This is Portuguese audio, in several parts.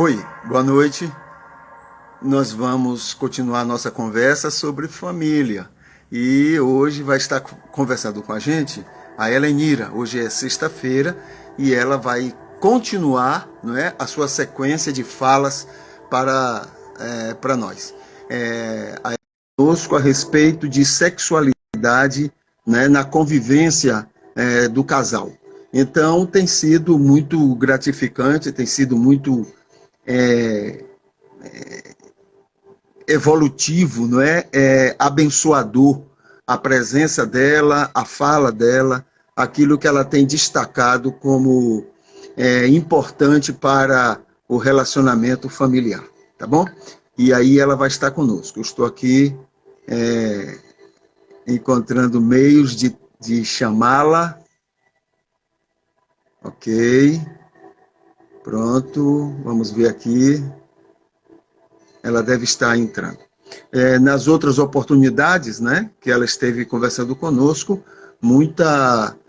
Oi, boa noite. Nós vamos continuar nossa conversa sobre família. E hoje vai estar conversando com a gente a Helenira. Hoje é sexta-feira e ela vai continuar, não é, a sua sequência de falas para nós. Conosco a respeito de sexualidade, né, na convivência do casal. Então tem sido muito gratificante, tem sido muito evolutivo, não é? Abençoador a presença dela, a fala dela, aquilo que ela tem destacado como importante para o relacionamento familiar, tá bom? E aí ela vai estar conosco. Eu estou aqui encontrando meios de chamá-la. Ok, pronto, vamos ver aqui. Ela deve estar entrando. Nas outras oportunidades, né, que ela esteve conversando conosco, muitos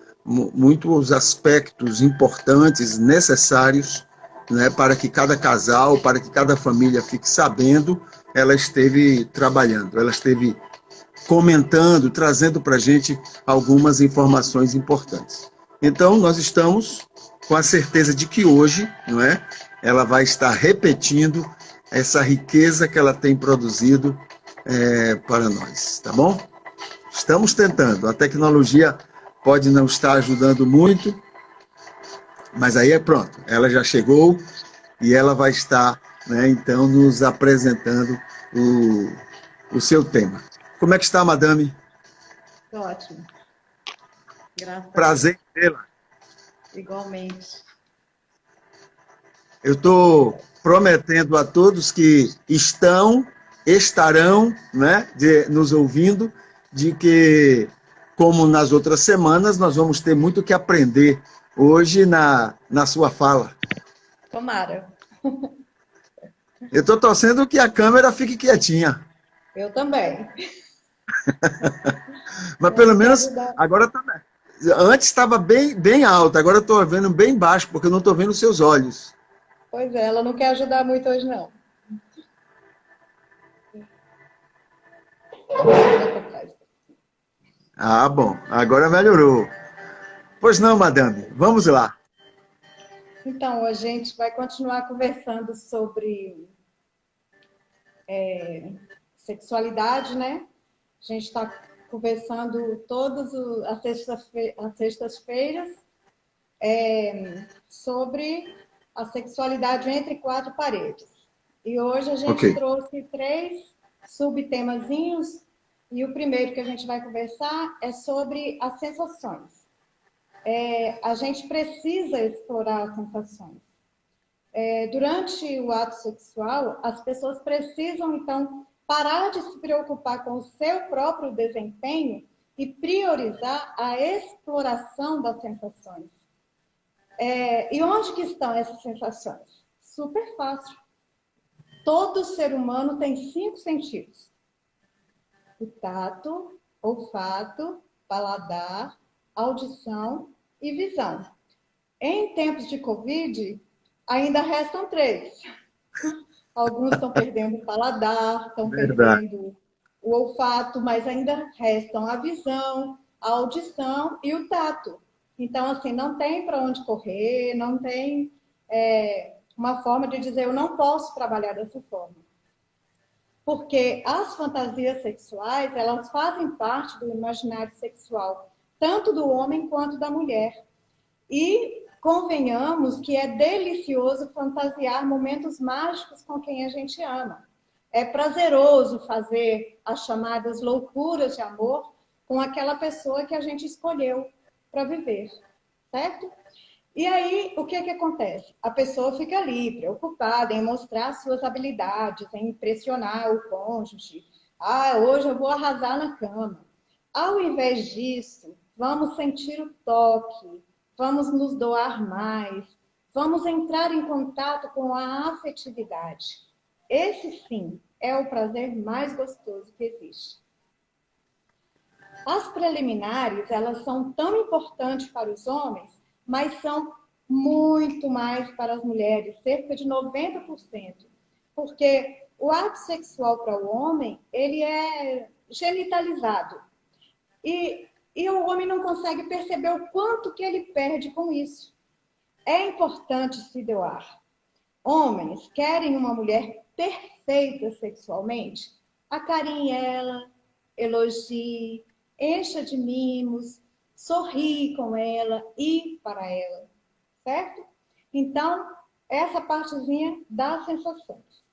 aspectos importantes, necessários, né, para que cada casal, para que cada família fique sabendo, ela esteve trabalhando, ela esteve comentando, trazendo para a gente algumas informações importantes. Então, nós estamos com a certeza de que hoje, não é, ela vai estar repetindo essa riqueza que ela tem produzido para nós, tá bom? Estamos tentando. A tecnologia pode não estar ajudando muito, mas aí é pronto. Ela já chegou e ela vai estar, né, então, nos apresentando o seu tema. Como é que está, madame? Ótimo. Graças a Deus. Prazer em vê-la. Igualmente. Eu estou prometendo a todos que estarão, né, nos ouvindo, de que, como nas outras semanas, nós vamos ter muito que aprender hoje na sua fala. Tomara. Eu estou torcendo que a câmera fique quietinha, Eu também. mas Ela pelo não quer menos ajudar. agora está. Antes estava bem, bem alta, agora eu estou vendo bem baixo, porque eu não estou vendo os seus olhos. Pois é, ela não quer ajudar muito hoje, não. Ah, bom, agora melhorou. Pois não, madame, vamos lá. Então, a gente vai continuar conversando sobre sexualidade, né? A gente está conversando todas as sextas-feiras sobre a sexualidade entre quatro paredes. E hoje a Ok, gente trouxe três subtemazinhos, e o primeiro que a gente vai conversar é sobre as sensações. A gente precisa explorar as sensações. Durante o ato sexual, as pessoas precisam, então, parar de se preocupar com o seu próprio desempenho e priorizar a exploração das sensações. E onde que estão essas sensações? Super fácil. Todo ser humano tem 5 sentidos: o tato, olfato, paladar, audição e visão. Em tempos de Covid, ainda restam 3. Alguns estão perdendo o paladar, estão verdade. perdendo o olfato, mas ainda restam a visão, a audição e o tato. Então, assim, não tem para onde correr, não tem uma forma de dizer eu não posso trabalhar dessa forma. Porque as fantasias sexuais, elas fazem parte do imaginário sexual, tanto do homem quanto da mulher. E convenhamos que é delicioso fantasiar momentos mágicos com quem a gente ama. É prazeroso fazer as chamadas loucuras de amor com aquela pessoa que a gente escolheu para viver, certo? E aí, o que acontece? A pessoa fica ali, preocupada em mostrar suas habilidades, em impressionar o cônjuge. Ah, hoje eu vou arrasar na cama. Ao invés disso, vamos sentir o toque, vamos nos doar mais, vamos entrar em contato com a afetividade. Esse, sim, é o prazer mais gostoso que existe. As preliminares, elas são tão importantes para os homens, mas são muito mais para as mulheres, cerca de 90%. Porque o ato sexual para o homem, ele é genitalizado. E o homem não consegue perceber o quanto que ele perde com isso. É importante se doar. Homens querem uma mulher perfeita sexualmente, acarinhe ela, elogie, encha de mimos, sorri com ela e para ela, certo? Então, essa partezinha das sensações.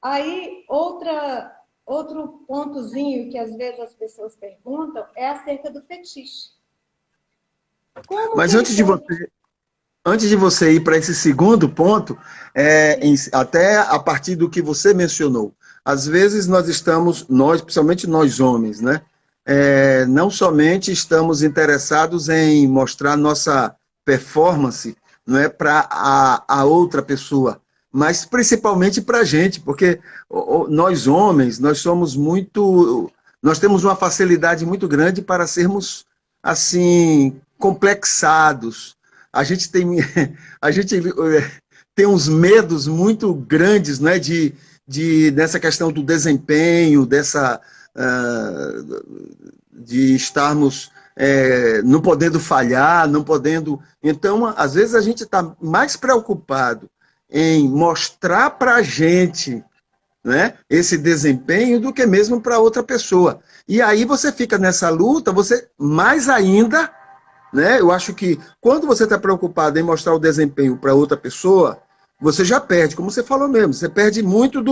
Aí, outro pontozinho que às vezes as pessoas perguntam é acerca do fetiche. Como que Mas ele pode... antes de você ir para esse segundo ponto, até a partir do que você mencionou, às vezes nós estamos, principalmente nós homens, né? Não somente estamos interessados em mostrar nossa performance, não é para a outra pessoa, mas principalmente para a gente, porque nós homens, nós temos uma facilidade muito grande para sermos assim complexados. A gente tem, a gente tem uns medos muito grandes, né, dessa questão do desempenho, de estarmos não podendo falhar, não podendo. Então, às vezes a gente está mais preocupado em mostrar para a gente, né, esse desempenho do que mesmo para outra pessoa. E aí você fica nessa luta, você mais ainda, né? Eu acho que quando você está preocupado em mostrar o desempenho para outra pessoa, você já perde, como você falou mesmo, você perde muito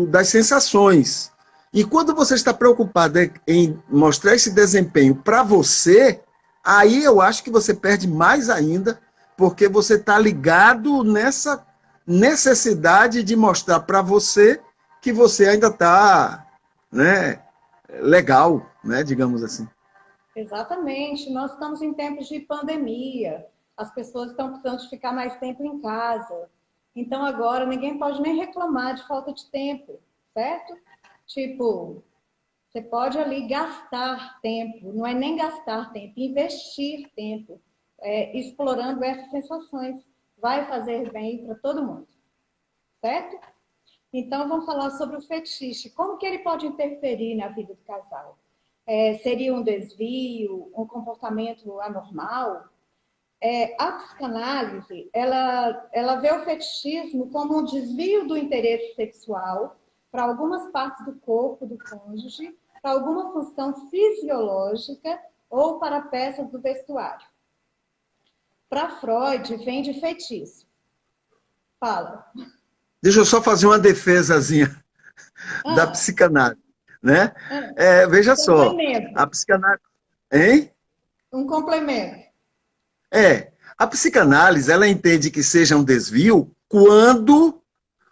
das sensações. E quando você está preocupado em mostrar esse desempenho para você, aí eu acho que você perde mais ainda, porque você está ligado nessa necessidade de mostrar para você que você ainda está, né, legal, né, digamos assim. Exatamente. Nós estamos em tempos de pandemia. As pessoas estão precisando de ficar mais tempo em casa. Então, agora, ninguém pode nem reclamar de falta de tempo, certo? Tipo, você pode ali gastar tempo, não é nem gastar tempo, investir tempo, explorando essas sensações. Vai fazer bem para todo mundo, certo? Então, vamos falar sobre o fetiche. Como que ele pode interferir na vida do casal? Seria um desvio, um comportamento anormal? A psicanálise, ela vê o fetichismo como um desvio do interesse sexual para algumas partes do corpo do cônjuge, para alguma função fisiológica ou para peças do vestuário. Para Freud, vem de feitiço. Fala. Deixa eu só fazer uma defesazinha da Ah, psicanálise, né? ah, Veja só, complemento. a psicanálise, hein? Um complemento. A psicanálise, ela entende que seja um desvio quando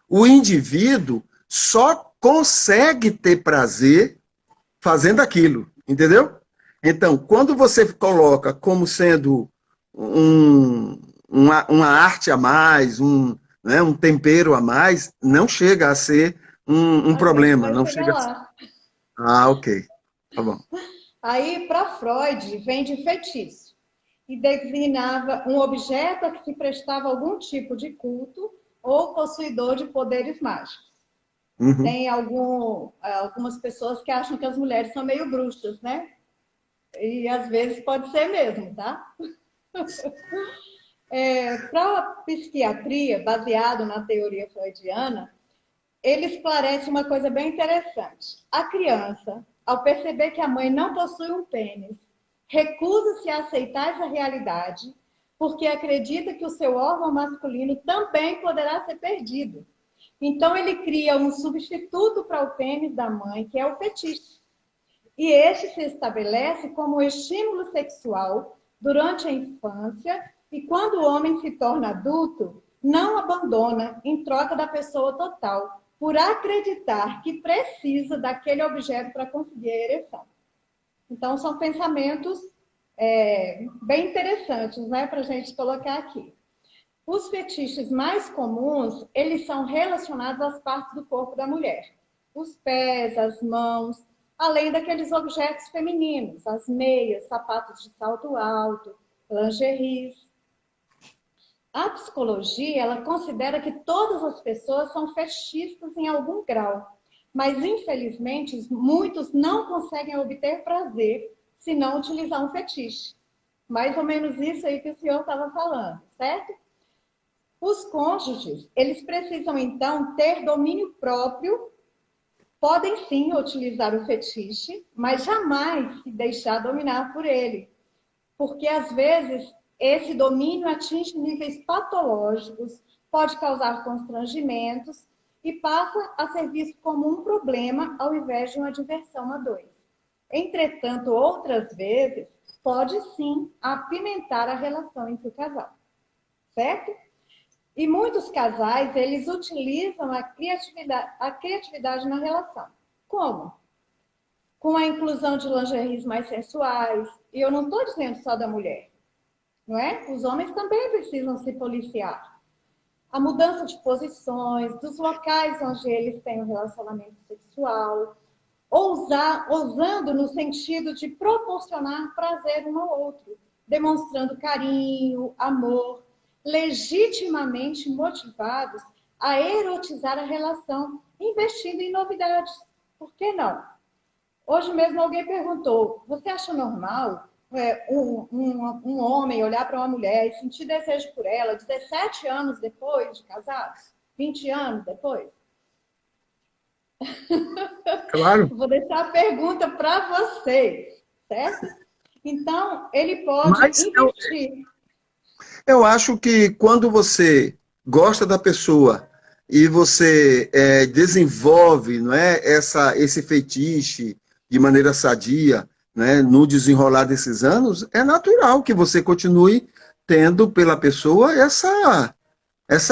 o indivíduo só consegue ter prazer fazendo aquilo, entendeu? Então, quando você coloca como sendo uma arte a mais, né, um tempero a mais, não chega a ser um A gente problema, vai não chegar chega a ser. lá. Ah, ok. Tá bom. Aí, para Freud, vem de feitiço e designava um objeto a que se prestava algum tipo de culto ou possuidor de poderes mágicos. Uhum. Tem algumas pessoas que acham que as mulheres são meio bruxas, né? E às vezes pode ser mesmo, tá? Para a psiquiatria, baseado na teoria freudiana, ele esclarece uma coisa bem interessante. A criança, ao perceber que a mãe não possui um pênis, recusa-se a aceitar essa realidade porque acredita que o seu órgão masculino também poderá ser perdido. Então ele cria um substituto para o pênis da mãe, que é o fetiche. E este se estabelece como um estímulo sexual durante a infância e quando o homem se torna adulto, não abandona em troca da pessoa total, por acreditar que precisa daquele objeto para conseguir a ereção. Então, são pensamentos bem interessantes, né, para a gente colocar aqui. Os fetiches mais comuns, eles são relacionados às partes do corpo da mulher. Os pés, as mãos, além daqueles objetos femininos, as meias, sapatos de salto alto, lingeries. A psicologia, ela considera que todas as pessoas são fetichistas em algum grau, mas infelizmente muitos não conseguem obter prazer se não utilizar um fetiche. Mais ou menos isso aí que o senhor estava falando, certo? Os cônjuges, eles precisam então ter domínio próprio, podem sim utilizar o fetiche, mas jamais se deixar dominar por ele, porque às vezes esse domínio atinge níveis patológicos, pode causar constrangimentos e passa a ser visto como um problema ao invés de uma diversão a dois. Entretanto, outras vezes, pode sim apimentar a relação entre o casal, certo? E muitos casais, eles utilizam a criatividade na relação. Como? Com a inclusão de lingeries mais sensuais, e eu não estou dizendo só da mulher, não é? Os homens também precisam se policiar. A mudança de posições, dos locais onde eles têm um relacionamento sexual, ousando no sentido de proporcionar prazer um ao outro, demonstrando carinho, amor, legitimamente motivados a erotizar a relação, investindo em novidades. Por que não? Hoje mesmo alguém perguntou, você acha normal um homem olhar para uma mulher e sentir desejo por ela 17 anos depois de casados? 20 anos depois? Claro. Vou deixar a pergunta para vocês, certo? Então, ele pode Mas investir. eu acho que quando você gosta da pessoa e você desenvolve, não é, esse fetiche de maneira sadia, né, no desenrolar desses anos, é natural que você continue tendo pela pessoa essa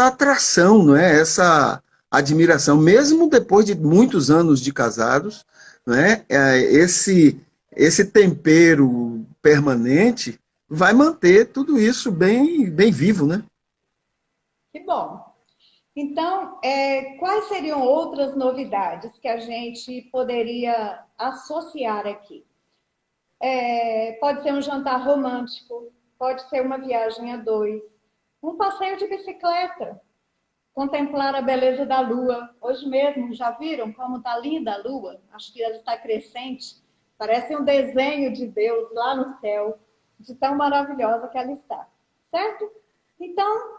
atração, não é, essa admiração, mesmo depois de muitos anos de casados, né, esse tempero permanente vai manter tudo isso bem vivo, né? Que bom. Então, quais seriam outras novidades que a gente poderia associar aqui? Pode ser um jantar romântico, pode ser uma viagem a dois, um passeio de bicicleta, contemplar a beleza da lua. Hoje mesmo, já viram como está linda a lua? Acho que ela está crescente. Parece um desenho de Deus lá no céu, de tão maravilhosa que ela está. Certo? Então,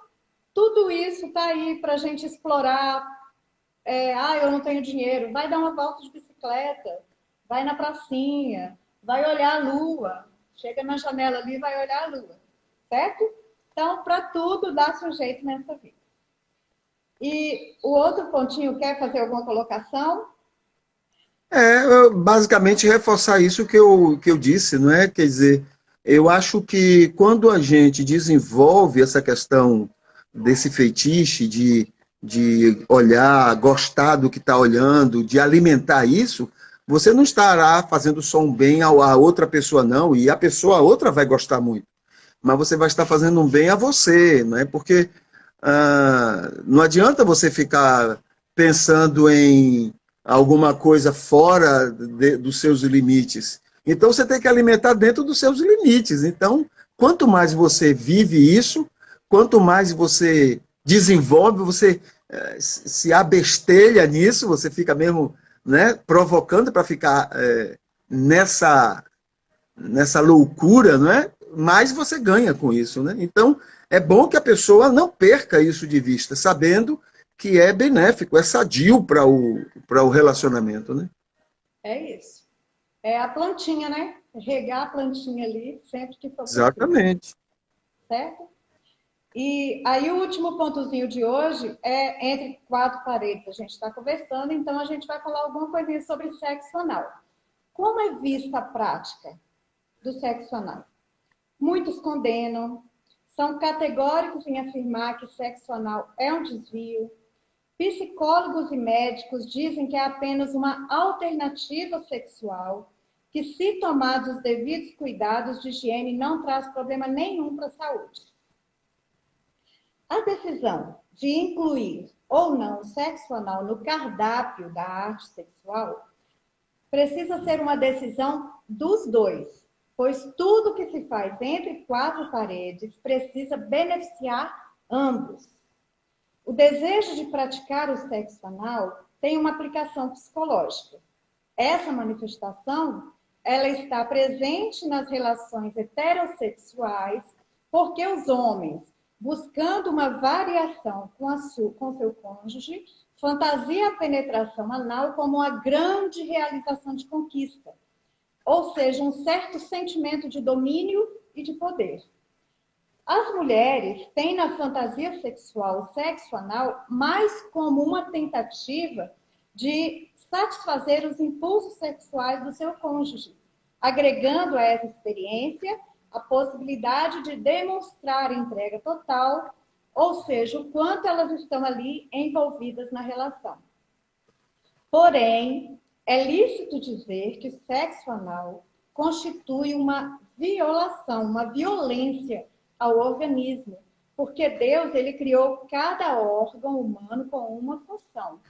tudo isso está aí para a gente explorar. Eu não tenho dinheiro. Vai dar uma volta de bicicleta. Vai na pracinha. Vai olhar a lua. Chega na janela ali e vai olhar a lua. Certo? Então, para tudo dá-se um jeito nessa vida. E o outro pontinho, quer fazer alguma colocação? Basicamente reforçar isso que eu disse, não é? Quer dizer, eu acho que quando a gente desenvolve essa questão desse feitiço de olhar, gostar do que está olhando, de alimentar isso, você não estará fazendo só um bem a outra pessoa, não, e a outra vai gostar muito. Mas você vai estar fazendo um bem a você, não é? Porque não adianta você ficar pensando em alguma coisa fora dos seus limites. Então você tem que alimentar dentro dos seus limites. Então, quanto mais você vive isso, quanto mais você desenvolve, você se abestelha nisso, você fica mesmo, né, provocando para ficar nessa loucura, não é? Mais você ganha com isso, né? Então, é bom que a pessoa não perca isso de vista, sabendo que é benéfico, é sadio para o relacionamento, né? É isso. É a plantinha, né? Regar a plantinha ali sempre que for preciso, Exatamente. certo? E aí o último pontozinho de hoje é entre quatro paredes. A gente está conversando, então a gente vai falar alguma coisinha sobre sexo anal. Como é vista a prática do sexo anal? Muitos condenam, são categóricos em afirmar que sexo anal é um desvio. Psicólogos e médicos dizem que é apenas uma alternativa sexual, que se tomados os devidos cuidados de higiene não traz problema nenhum para a saúde. A decisão de incluir ou não o sexo anal no cardápio da arte sexual precisa ser uma decisão dos dois, pois tudo que se faz entre quatro paredes precisa beneficiar ambos. O desejo de praticar o sexo anal tem uma aplicação psicológica. Essa manifestação, ela está presente nas relações heterossexuais, porque os homens, buscando uma variação com seu cônjuge, fantasia a penetração anal como uma grande realização de conquista, ou seja, um certo sentimento de domínio e de poder. As mulheres têm na fantasia sexual o sexo anal mais como uma tentativa de satisfazer os impulsos sexuais do seu cônjuge, agregando a essa experiência a possibilidade de demonstrar entrega total, ou seja, o quanto elas estão ali envolvidas na relação. Porém, é lícito dizer que o sexo anal constitui uma violação, uma violência ao organismo, porque Deus ele criou cada órgão humano com uma função.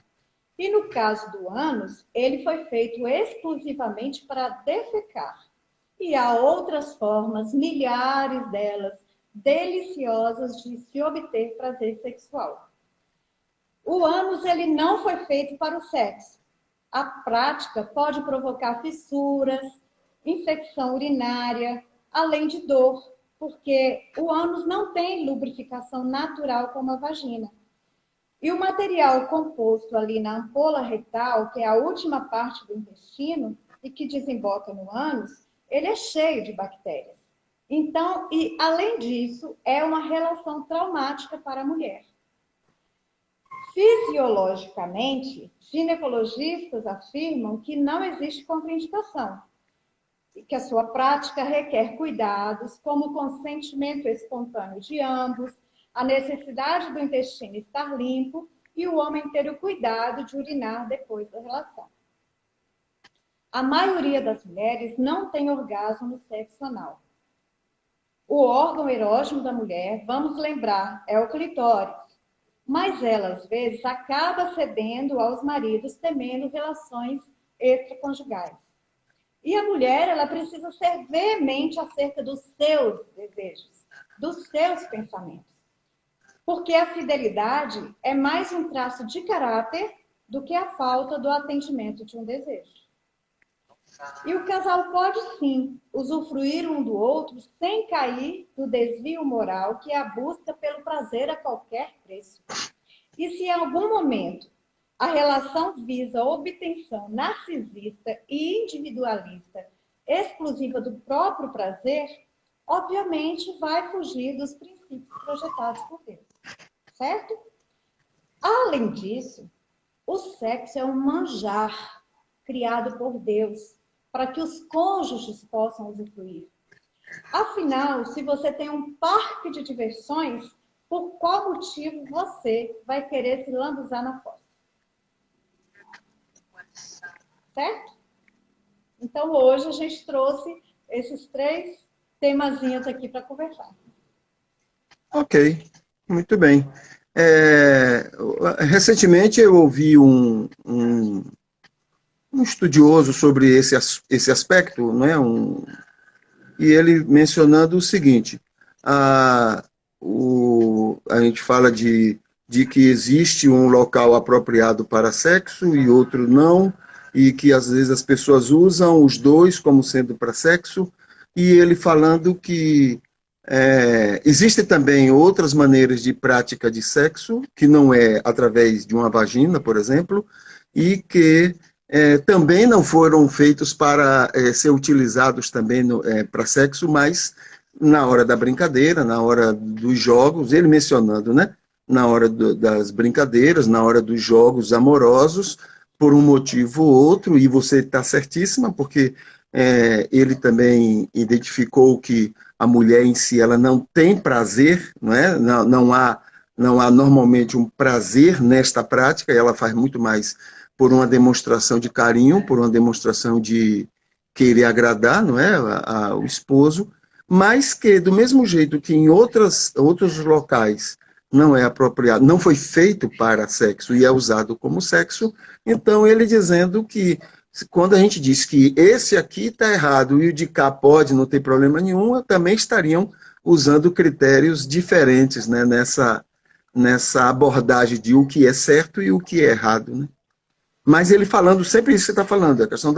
E no caso do ânus, ele foi feito exclusivamente para defecar. E há outras formas, milhares delas, deliciosas de se obter prazer sexual. O ânus ele não foi feito para o sexo. A prática pode provocar fissuras, infecção urinária, além de dor, porque o ânus não tem lubrificação natural como a vagina. E o material composto ali na ampola retal, que é a última parte do intestino e que desemboca no ânus, ele é cheio de bactérias. Então, e além disso, é uma relação traumática para a mulher. Fisiologicamente, ginecologistas afirmam que não existe contraindicação e que a sua prática requer cuidados, como o consentimento espontâneo de ambos, a necessidade do intestino estar limpo e o homem ter o cuidado de urinar depois da relação. A maioria das mulheres não tem orgasmo no sexo anal. O órgão erógeno da mulher, vamos lembrar, é o clitóris. Mas ela, às vezes, acaba cedendo aos maridos temendo relações extraconjugais. E a mulher, ela precisa ser veemente acerca dos seus desejos, dos seus pensamentos. Porque a fidelidade é mais um traço de caráter do que a falta do atendimento de um desejo. E o casal pode, sim, usufruir um do outro sem cair no desvio moral, que é a busca pelo prazer a qualquer preço. E se em algum momento a relação visa a obtenção narcisista e individualista, exclusiva do próprio prazer, obviamente vai fugir dos princípios projetados por Deus. Certo? Além disso, o sexo é um manjar criado por Deus para que os cônjuges possam usufruir. Afinal, se você tem um parque de diversões, por qual motivo você vai querer se lambuzar na fossa? Certo? Então, hoje a gente trouxe esses 3 temazinhos aqui para conversar. Ok, muito bem. Recentemente eu ouvi um estudioso sobre esse aspecto, né? E ele mencionando o seguinte: a gente fala de que existe um local apropriado para sexo e outro não, e que às vezes as pessoas usam os dois como sendo para sexo, e ele falando que existem também outras maneiras de prática de sexo, que não é através de uma vagina, por exemplo, e que também não foram feitos para ser utilizados também para sexo, mas na hora da brincadeira, na hora dos jogos, ele mencionando, né? Na hora das brincadeiras, na hora dos jogos amorosos, por um motivo ou outro, e você está certíssima, porque ele também identificou que a mulher em si ela não tem prazer, não é? Não há normalmente um prazer nesta prática, e ela faz muito mais por uma demonstração de carinho, por uma demonstração de querer agradar, não é, o esposo, mas que do mesmo jeito que em outros locais não é apropriado, não foi feito para sexo e é usado como sexo, então ele dizendo que quando a gente diz que esse aqui está errado e o de cá pode, não tem problema nenhum, também estariam usando critérios diferentes, né, nessa abordagem de o que é certo e o que é errado, né? Mas ele falando sempre isso que você está falando, a questão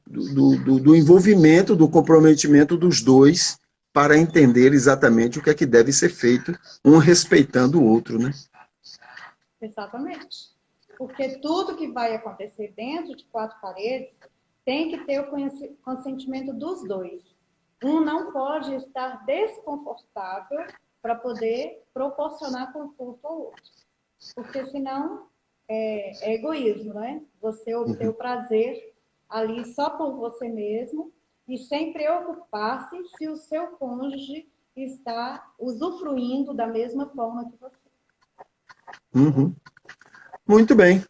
do envolvimento, do comprometimento dos dois para entender exatamente o que é que deve ser feito, um respeitando o outro, né? Exatamente. Porque tudo que vai acontecer dentro de quatro paredes tem que ter o consentimento dos dois. Um não pode estar desconfortável para poder proporcionar conforto ao outro. Porque senão é egoísmo, né? Você obter o prazer ali só por você mesmo e sem preocupar-se se o seu cônjuge está usufruindo da mesma forma que você. Uhum. Muito bem.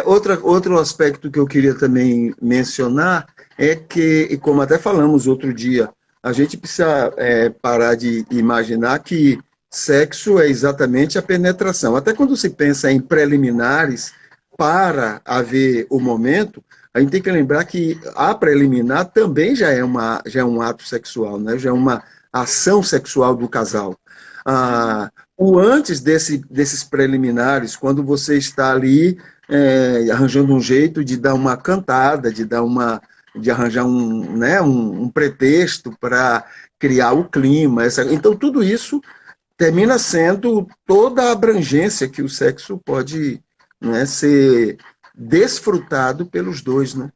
Outro aspecto que eu queria também mencionar é que, e como até falamos outro dia, a gente precisa parar de imaginar que sexo é exatamente a penetração. Até quando se pensa em preliminares para haver o momento, a gente tem que lembrar que a preliminar também já é um ato sexual, né? Já é uma ação sexual do casal. O antes desses preliminares, quando você está ali arranjando um jeito de dar uma cantada, de arranjar um pretexto para criar o clima. Então, tudo isso termina sendo toda a abrangência que o sexo pode, né, ser desfrutado pelos dois, né?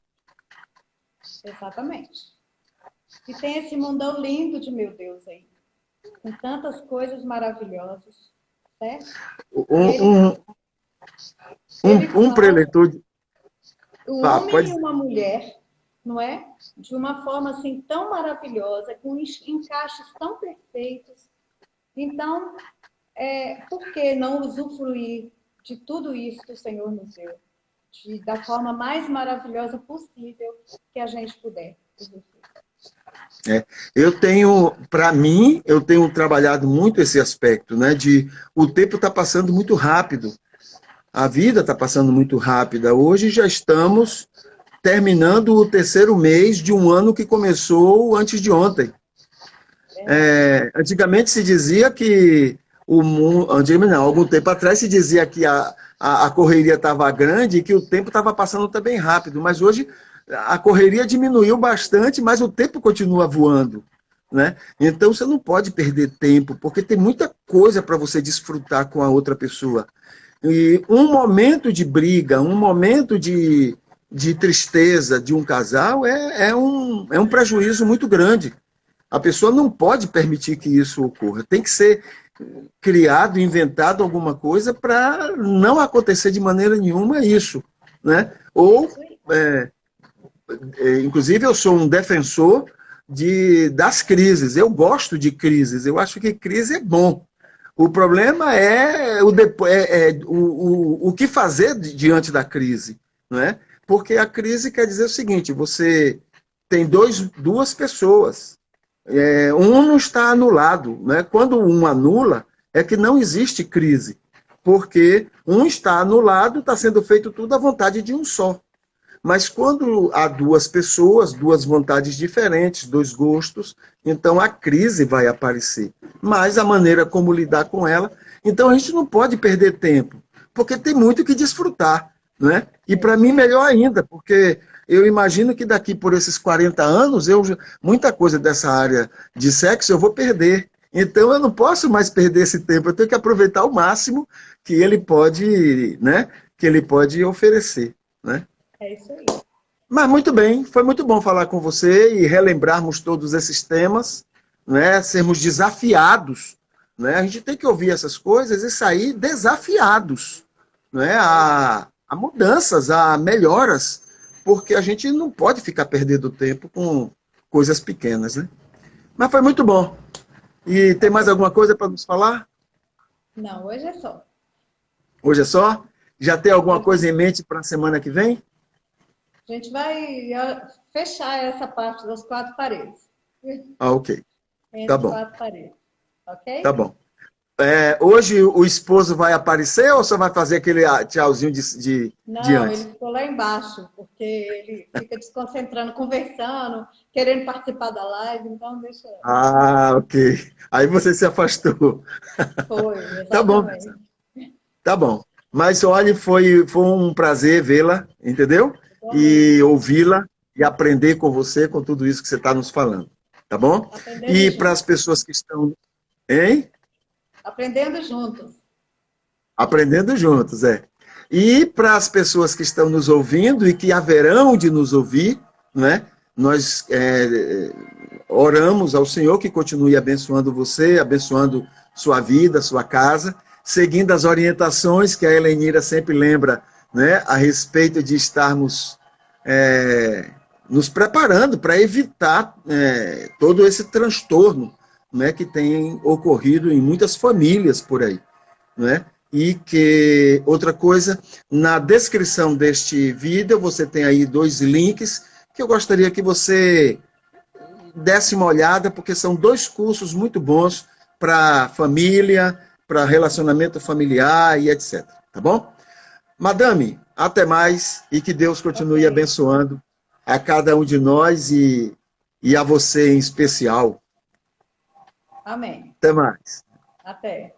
Exatamente. E tem esse mundão lindo de meu Deus aí, com tantas coisas maravilhosas, certo? Um preletor de... O homem e uma mulher, não é? De uma forma assim tão maravilhosa, com encaixes tão perfeitos. Então, por que não usufruir de tudo isso que o Senhor nos deu? Da forma mais maravilhosa possível que a gente puder usufruir. Para mim, eu tenho trabalhado muito esse aspecto, né? De o tempo está passando muito rápido, a vida está passando muito rápida. Hoje já estamos terminando o terceiro mês de um ano que começou antes de ontem. Antigamente se dizia que o mundo, algum tempo atrás se dizia que a correria estava grande e que o tempo estava passando também rápido, mas hoje a correria diminuiu bastante, mas o tempo continua voando, né? Então você não pode perder tempo, porque tem muita coisa para você desfrutar com a outra pessoa. E um momento de briga, um momento de tristeza de um casal é um prejuízo muito grande. A pessoa não pode permitir que isso ocorra. Tem que ser criado, inventado alguma coisa para não acontecer de maneira nenhuma isso, né? Ou, inclusive, eu sou um defensor das crises. Eu gosto de crises. Eu acho que crise é bom. O problema é o que fazer diante da crise, não é? Porque a crise quer dizer o seguinte: você tem duas pessoas. Um não está anulado, né? Quando um anula, é que não existe crise, porque um está anulado, está sendo feito tudo à vontade de um só. Mas quando há duas pessoas, duas vontades diferentes, dois gostos, então a crise vai aparecer. Mas a maneira como lidar com ela, então a gente não pode perder tempo, porque tem muito que desfrutar, né? E para mim melhor ainda, porque eu imagino que daqui por esses 40 anos, muita coisa dessa área de sexo eu vou perder. Então eu não posso mais perder esse tempo, eu tenho que aproveitar o máximo que ele pode, né, que ele pode oferecer, né? É isso aí. Mas muito bem, foi muito bom falar com você e relembrarmos todos esses temas, né? Sermos desafiados, né? A gente tem que ouvir essas coisas e sair desafiados, né? A mudanças, a melhoras, porque a gente não pode ficar perdendo tempo com coisas pequenas, né? Mas foi muito bom. E tem mais alguma coisa para nos falar? Não, hoje é só. Hoje é só? Já tem alguma coisa em mente para a semana que vem? A gente vai fechar essa parte das quatro paredes. Ok. Entre Tá bom. quatro paredes. Ok? Tá bom. Hoje o esposo vai aparecer ou você vai fazer aquele tchauzinho de Não, antes? ele ficou lá embaixo, porque ele fica desconcentrando, conversando, querendo participar da live, então deixa. Ah, ok. Aí você se afastou. Foi, Tá bom, exatamente. tá bom. Mas olha, foi um prazer vê-la, entendeu? E Igualmente. ouvi-la e aprender com você, com tudo isso que você está nos falando. Tá bom? Aprendendo E para as juntos. pessoas que estão, hein? Aprendendo juntos. Aprendendo juntos, é. E para as pessoas que estão nos ouvindo e que haverão de nos ouvir, né? Nós oramos ao Senhor que continue abençoando você, abençoando sua vida, sua casa, seguindo as orientações que a Helenira sempre lembra, né? A respeito de estarmos nos preparando para evitar todo esse transtorno, né? Que tem ocorrido em muitas famílias por aí, né? E que, outra coisa, na descrição deste vídeo você tem aí 2 links que eu gostaria que você desse uma olhada, porque são 2 cursos muito bons para família, para relacionamento familiar e etc. Tá bom? Madame, até mais e que Deus Ok. continue abençoando a cada um de nós e a você em especial. Amém. Até mais. Até.